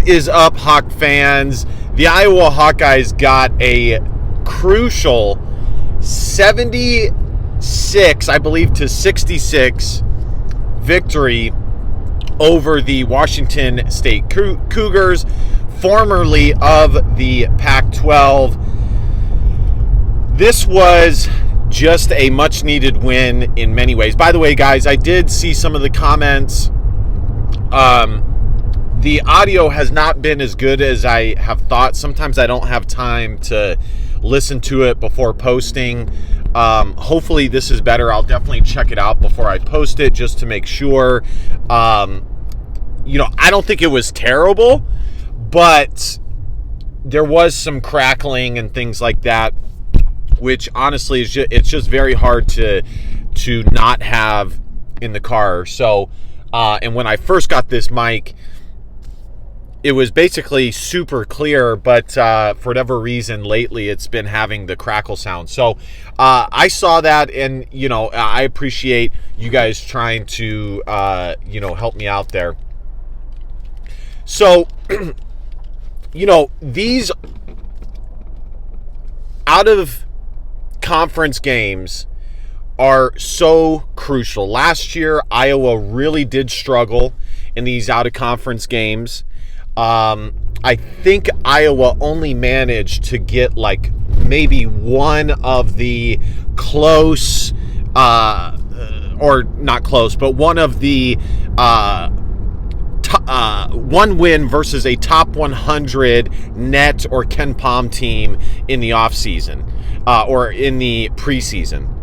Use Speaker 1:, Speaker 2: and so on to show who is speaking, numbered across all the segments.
Speaker 1: is up, Hawk fans? The Iowa Hawkeyes got a crucial 76, I believe, to 66 victory over the Washington State Cougars, formerly of the Pac-12. This was just a much-needed win in many ways. By the way, guys, I did see some of the comments. The audio has not been as good as I have thought. Sometimes I don't have time to listen to it before posting. Hopefully this is better. I'll definitely check it out before I post it just to make sure. I don't think it was terrible, but there was some crackling and things like that, which honestly is it's just very hard to not have in the car. So, and when I first got this mic, it was basically super clear, but for whatever reason lately it's been having the crackle sound. So I saw that, and I appreciate you guys trying to help me out there. So these out of conference games are so crucial. Last year Iowa really did struggle in these out of conference games. I think Iowa only managed to get like maybe one of the close, or not close, but one of the one win versus a top 100 net or KenPom team in the offseason, or in the preseason.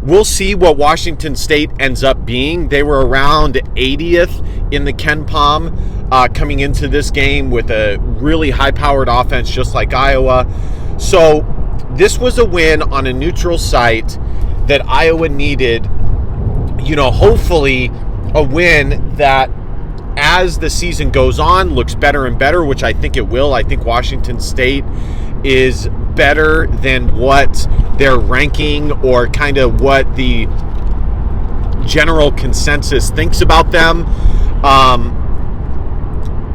Speaker 1: We'll see what Washington State ends up being. They were around 80th in the KenPom coming into this game with a really high-powered offense just like Iowa. So this was a win on a neutral site that Iowa needed. Hopefully a win that as the season goes on looks better and better, which I think it will. I think Washington State is better than what their ranking or kind of what the general consensus thinks about them.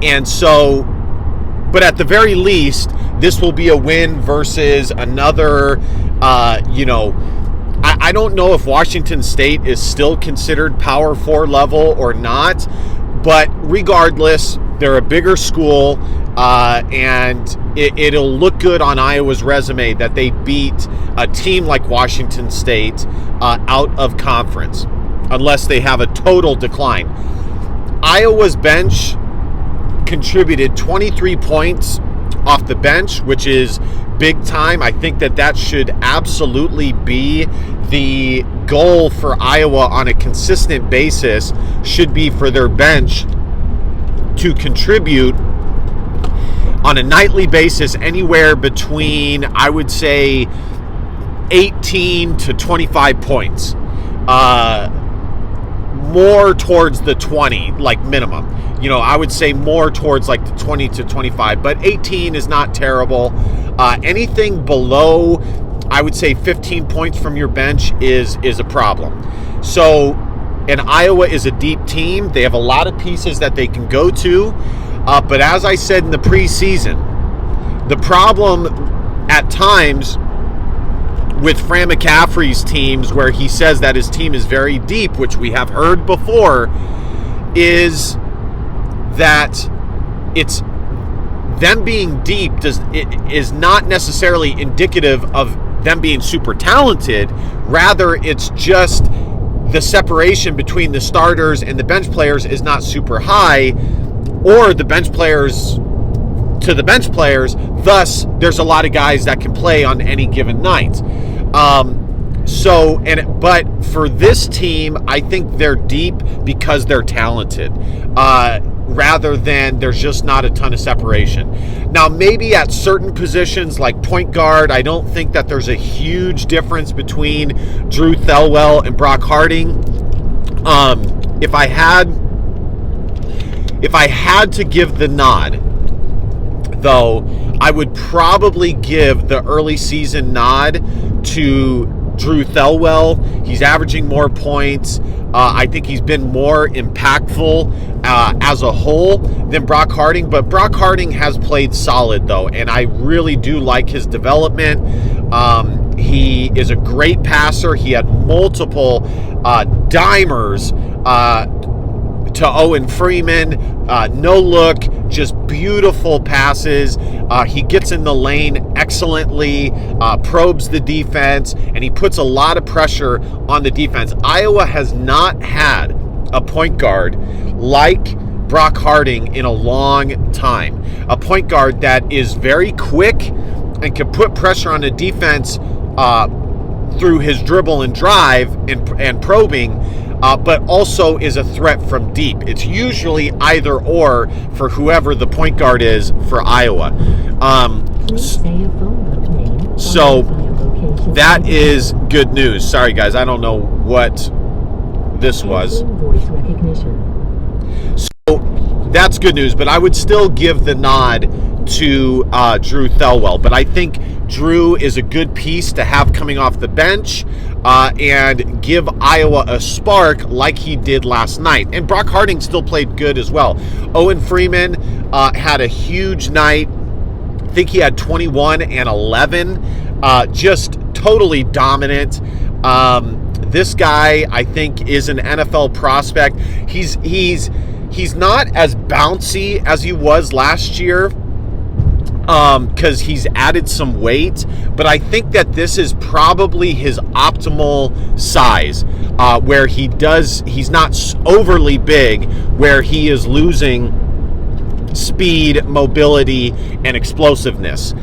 Speaker 1: And so, but at the very least, this will be a win versus another, I don't know if Washington State is still considered Power 4 level or not, but regardless, they're a bigger school, and it'll look good on Iowa's resume that they beat a team like Washington State out of conference, unless they have a total decline. Iowa's bench contributed 23 points off the bench, which is big time. I think that should absolutely be the goal for Iowa on a consistent basis, should be for their bench to contribute on a nightly basis anywhere between, I would say, 18 to 25 points. More towards the 20, like minimum. I would say more towards like the 20 to 25, but 18 is not terrible. Anything below, I would say 15 points from your bench is a problem. So, and Iowa is a deep team. They have a lot of pieces that they can go to. But as I said in the preseason, the problem at times with Fran McCaffrey's teams, where he says that his team is very deep, which we have heard before, is that it's them being deep is not necessarily indicative of them being super talented. Rather, it's just the separation between the starters and the bench players is not super high, or the bench players to the bench players. Thus, there's a lot of guys that can play on any given night. But for this team, I think they're deep because they're talented, rather than there's just not a ton of separation. Now, maybe at certain positions like point guard, I don't think that there's a huge difference between Drew Thelwell and Brock Harding. If I had to give the nod, though, I would probably give the early season nod to Drew Thelwell. He's averaging more points. I think he's been more impactful as a whole than Brock Harding, but Brock Harding has played solid though, and I really do like his development. He is a great passer. He had multiple dimers to Owen Freeman, no look, just beautiful passes. He gets in the lane excellently, probes the defense, and he puts a lot of pressure on the defense. Iowa has not had a point guard like Brock Harding in a long time. A point guard that is very quick and can put pressure on the defense through his dribble and drive and probing, but also is a threat from deep. It's usually either or for whoever the point guard is for Iowa. So that is good news. Sorry guys, I don't know what this was. So that's good news, but I would still give the nod to Drew Thelwell. But I think Drew is a good piece to have coming off the bench and give Iowa a spark like he did last night. And Brock Harding still played good as well. Owen Freeman had a huge night. I think he had 21 and 11. Just totally dominant. This guy, I think, is an NFL prospect. He's not as bouncy as he was last year, because he's added some weight, but I think that this is probably his optimal size, where he's not overly big, where he is losing speed, mobility, and explosiveness.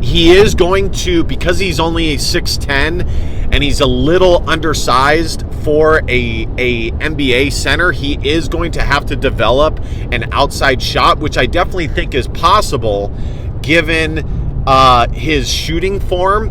Speaker 1: He is going to, because he's only a 6'10", and he's a little undersized for a NBA center, he is going to have to develop an outside shot, which I definitely think is possible given his shooting form,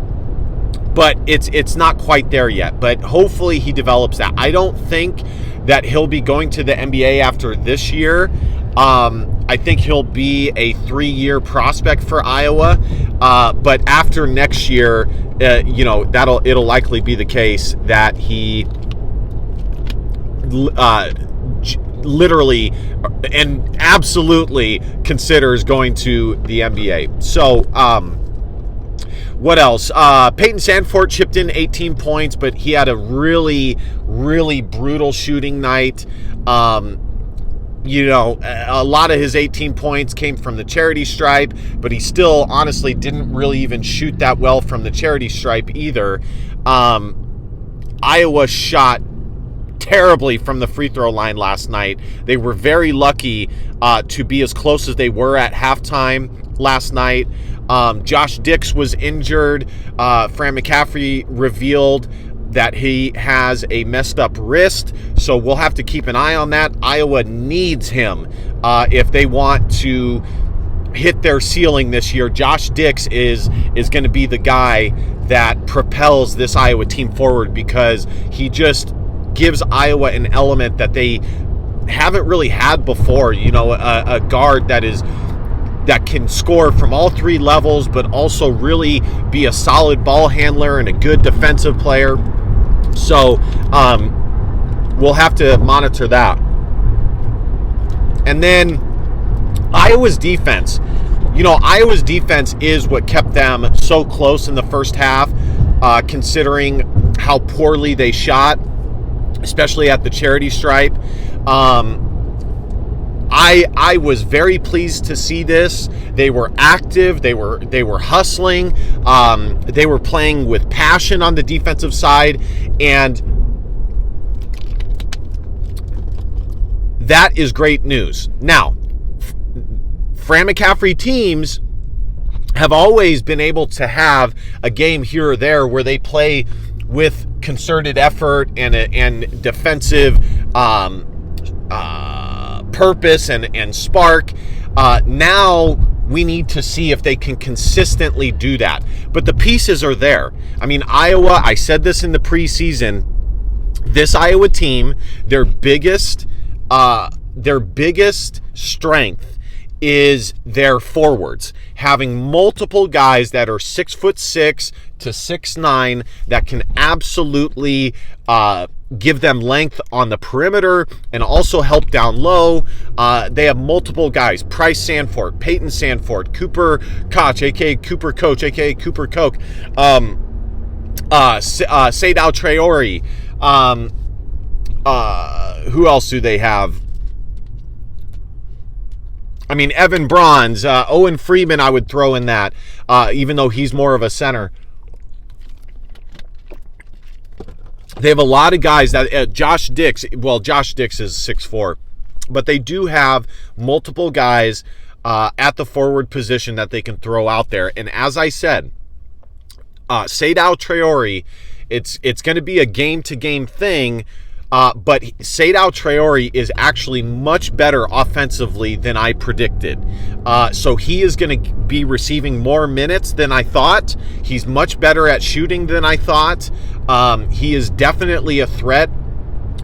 Speaker 1: but it's not quite there yet. But hopefully he develops that. I don't think that he'll be going to the NBA after this year. I think he'll be a 3-year prospect for Iowa, but after next year, it'll likely be the case that he literally and absolutely considers going to the NBA. So, what else? Peyton Sandfort chipped in 18 points, but he had a really, really brutal shooting night. A lot of his 18 points came from the charity stripe, but he still honestly didn't really even shoot that well from the charity stripe either. Iowa shot terribly from the free throw line last night. They were very lucky to be as close as they were at halftime last night. Josh Dix was injured. Fran McCaffery revealed that he has a messed up wrist, so we'll have to keep an eye on that. Iowa needs him if they want to hit their ceiling this year. Josh Dix is going to be the guy that propels this Iowa team forward, because he just gives Iowa an element that they haven't really had before. A guard that can score from all three levels, but also really be a solid ball handler and a good defensive player. So we'll have to monitor that. And then Iowa's defense. Iowa's defense is what kept them so close in the first half, considering how poorly they shot, especially at the charity stripe. I was very pleased to see this. They were active. They were hustling. They were playing with passion on the defensive side, and that is great news. Now, Fran McCaffery teams have always been able to have a game here or there where they play with concerted effort and defensive purpose and spark. Now we need to see if they can consistently do that. But the pieces are there. I mean, Iowa, I said this in the preseason, this Iowa team, their biggest strength is their forwards. Having multiple guys that are 6'6" to 6'9" that can absolutely give them length on the perimeter and also help down low. They have multiple guys: Price Sandfort, Peyton Sandfort, Cooper Koch, aka Cooper Coach, aka Cooper Coke, Seydou Traore. Who else do they have? I mean, Evan Bronze, Owen Freeman I would throw in that, even though he's more of a center. They have a lot of guys that Josh Dix is 6'4", but they do have multiple guys at the forward position that they can throw out there. And as I said, Seydou Traore, it's going to be a game-to-game thing. But Seydou Traore is actually much better offensively than I predicted. So he is going to be receiving more minutes than I thought. He's much better at shooting than I thought. He is definitely a threat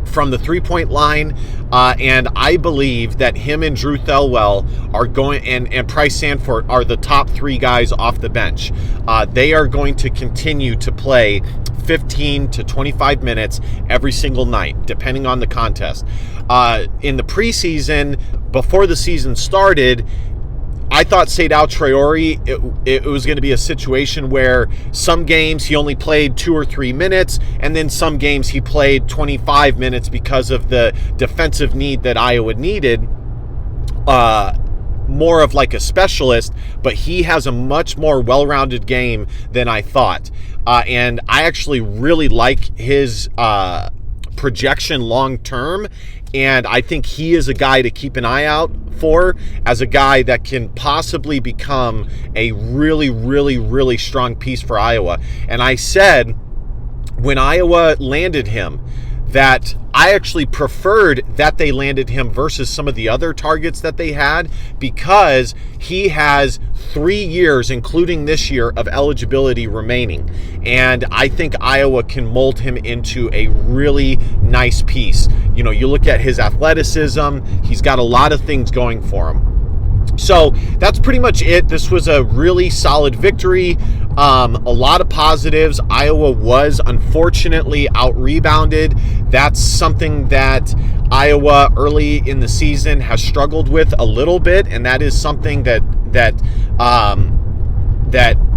Speaker 1: from the three-point line, and I believe that him and Drew Thelwell are going, and Price Sandfort are the top three guys off the bench. They are going to continue to play 15 to 25 minutes every single night, depending on the contest. In the preseason, before the season started, I thought Seydou Traore, it was going to be a situation where some games he only played 2 or 3 minutes, and then some games he played 25 minutes because of the defensive need that Iowa needed. More of like a specialist, but he has a much more well-rounded game than I thought. And I actually really like his projection long-term, and I think he is a guy to keep an eye out for as a guy that can possibly become a really, really, really strong piece for Iowa. And I said when Iowa landed him that I actually preferred that they landed him versus some of the other targets that they had, because he has 3 years, including this year, of eligibility remaining. And I think Iowa can mold him into a really nice piece. You know, you look at his athleticism, he's got a lot of things going for him. So that's pretty much it. This was a really solid victory. A lot of positives. Iowa was unfortunately out-rebounded. That's something that Iowa early in the season has struggled with a little bit, and that is something that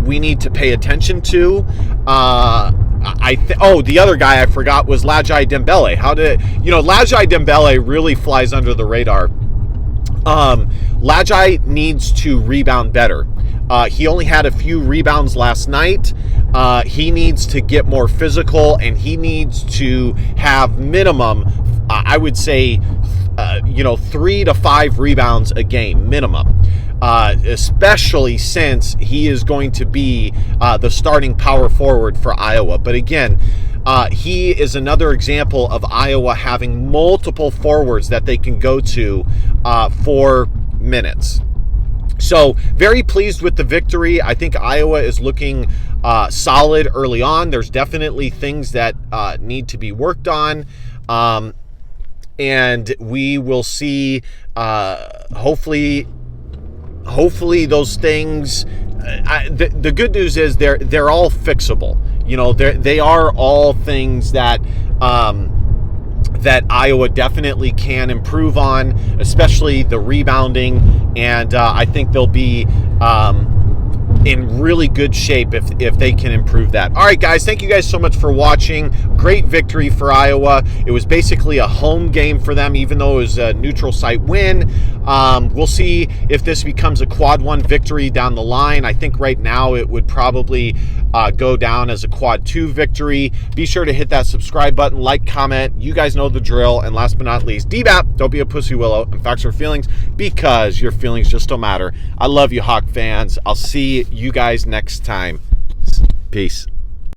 Speaker 1: we need to pay attention to. The other guy I forgot was Lajai Dembele. Lajai Dembele really flies under the radar. Lajai needs to rebound better. He only had a few rebounds last night. He needs to get more physical, and he needs to have minimum, I would say, 3 to 5 rebounds a game minimum. Especially since he is going to be the starting power forward for Iowa. But again, he is another example of Iowa having multiple forwards that they can go to for minutes. So very pleased with the victory. I think Iowa is looking solid early on. There's definitely things that need to be worked on. And we will see, hopefully those things. The good news is they're all fixable. They are all things that that Iowa definitely can improve on, especially the rebounding, and I think they'll be in really good shape if they can improve that. All right, guys, thank you guys so much for watching. Great victory for Iowa. It was basically a home game for them, even though it was a neutral site win. We'll see if this becomes a quad 1 victory down the line. I think right now it would probably go down as a quad 2 victory. Be sure to hit that subscribe button, like, comment. You guys know the drill. And last but not least, DBAP, don't be a pussy willow, and facts or feelings, because your feelings just don't matter. I love you, Hawk fans. I'll see you guys next time. Peace.